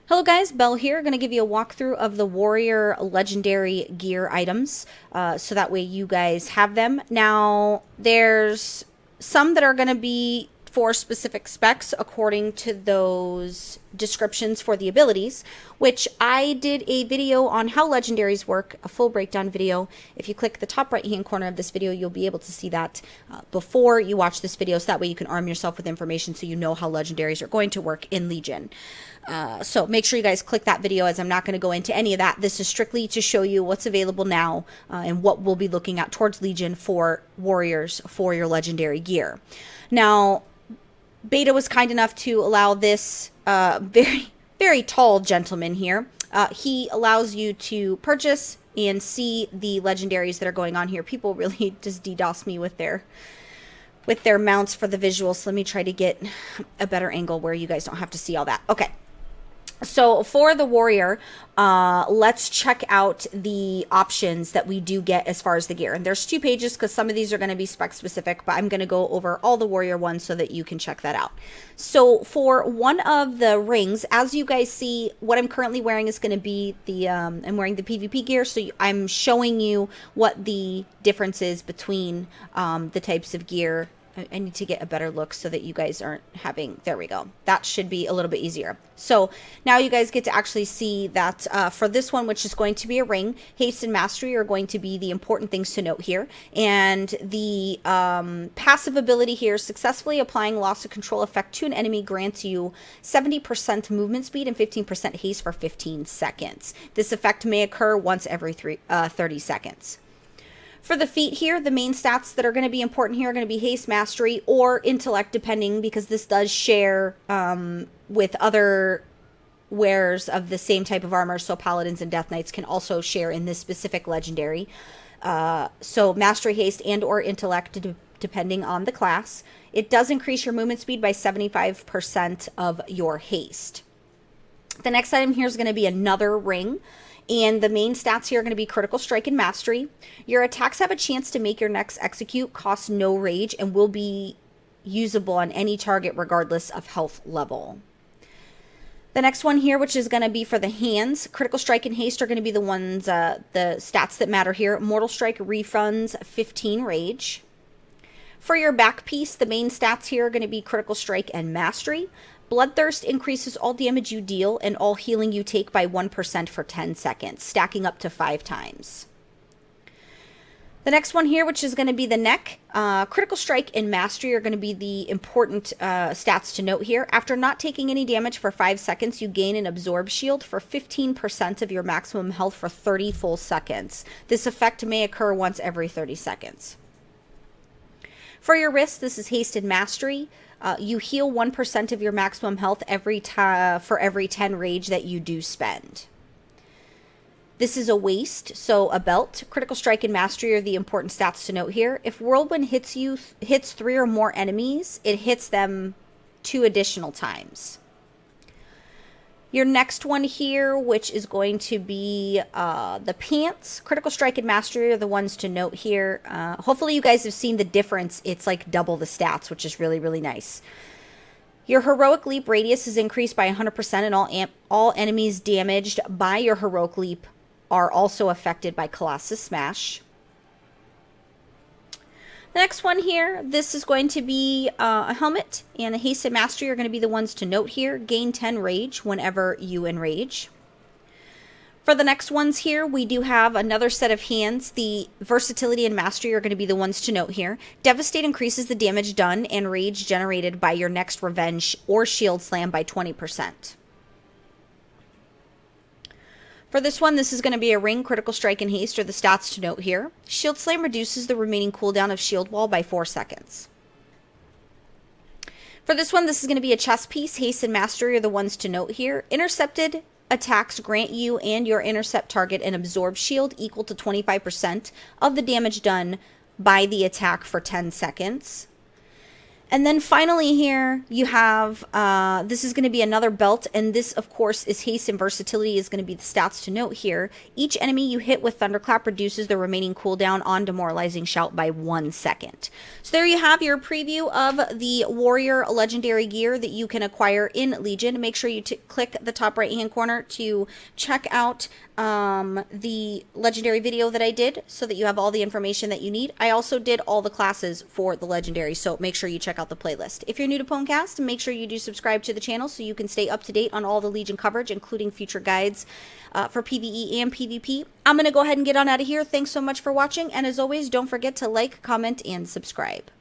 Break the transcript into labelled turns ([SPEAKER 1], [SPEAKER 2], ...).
[SPEAKER 1] Hello guys, Belle here. Going to give you a walkthrough of the Warrior Legendary gear items so that way you guys have them. Now, there's some that are going to be for specific specs according to those descriptions for the abilities, which I did a video on how legendaries work, a full breakdown video. If you click the top right hand corner of this video, you'll be able to see that before you watch this video, so that way you can arm yourself with information so you know how legendaries are going to work in Legion. So make sure you guys click that video, as I'm not going to go into any of that. This is strictly to show you what's available now and what we'll be looking at towards Legion for Warriors for your legendary gear. Now, Beta was kind enough to allow this very tall gentleman here. He allows you to purchase and see the legendaries that are going on here. People really just DDoS me with their mounts for the visuals. So let me try to get a better angle where you guys don't have to see all that. Okay. So for the Warrior, let's check out the options that we do get as far as the gear. And there's 2 pages because some of these are going to be spec specific, but I'm going to go over all the Warrior ones so that you can check that out. So for one of the rings, as you guys see, what I'm currently wearing is going to be the, I'm wearing the PvP gear. So I'm showing you what the difference is between the types of gear. I need to get a better look so that you guys aren't having, there we go. That should be a little bit easier. So now you guys get to actually see that for this one, which is going to be a ring, haste and mastery are going to be the important things to note here. And the passive ability here, successfully applying loss of control effect to an enemy grants you 70% movement speed and 15% haste for 15 seconds. This effect may occur once every 30 seconds. For the feat here, the main stats that are going to be important here are going to be haste, mastery, or intellect, depending, because this does share with other wearers of the same type of armor. So paladins and death knights can also share in this specific legendary. So mastery, haste, and or intellect, depending on the class. It does increase your movement speed by 75% of your haste. The next item here is going to be another ring. And the main stats here are going to be critical strike and mastery. Your attacks have a chance to make your next execute, cost no rage, and will be usable on any target regardless of health level. The next one here, which is going to be for the hands, critical strike and haste are going to be the ones, the stats that matter here. Mortal strike refunds 15 rage. For your back piece, the main stats here are going to be critical strike and mastery. Bloodthirst increases all damage you deal and all healing you take by 1% for 10 seconds, stacking up to 5 times. The next one here, which is going to be the neck, critical strike and mastery are going to be the important stats to note here. After not taking any damage for 5 seconds, you gain an absorb shield for 15% of your maximum health for 30 full seconds. This effect may occur once every 30 seconds. For your wrist, this is haste and mastery. You heal 1% of your maximum health for every 10 rage that you do spend. This is a waist, so a belt. Critical strike and mastery are the important stats to note here. If whirlwind hits 3 or more enemies, it hits them 2 additional times. Your next one here, which is going to be the pants, critical strike and mastery are the ones to note here. Hopefully you guys have seen the difference. It's like double the stats, which is really, really nice. Your heroic leap radius is increased by 100%, and all enemies damaged by your heroic leap are also affected by Colossus Smash. The next one here, this is going to be a helmet, and the haste and mastery are going to be the ones to note here. Gain 10 rage whenever you enrage. For the next ones here, we do have another set of hands. The versatility and mastery are going to be the ones to note here. Devastate increases the damage done and rage generated by your next revenge or shield slam by 20%. For this one, this is going to be a ring, critical strike, and haste are the stats to note here. Shield Slam reduces the remaining cooldown of shield wall by 4 seconds. For this one, this is going to be a chest piece. Haste and mastery are the ones to note here. Intercepted attacks grant you and your intercept target an absorb shield equal to 25% of the damage done by the attack for 10 seconds. And then finally here you have, this is going to be another belt, and this of course is haste and versatility is going to be the stats to note here. Each enemy you hit with Thunderclap reduces the remaining cooldown on Demoralizing Shout by 1 second. So there you have your preview of the Warrior legendary gear that you can acquire in Legion. Make sure you click the top right hand corner to check out the legendary video that I did so that you have all the information that you need. I also did all the classes for the legendary, so make sure you check out the playlist. If you're new to PWNCAST, make sure you do subscribe to the channel so you can stay up to date on all the Legion coverage, including future guides for PvE and PvP. I'm going to go ahead and get on out of here. Thanks so much for watching, and as always, don't forget to like, comment, and subscribe.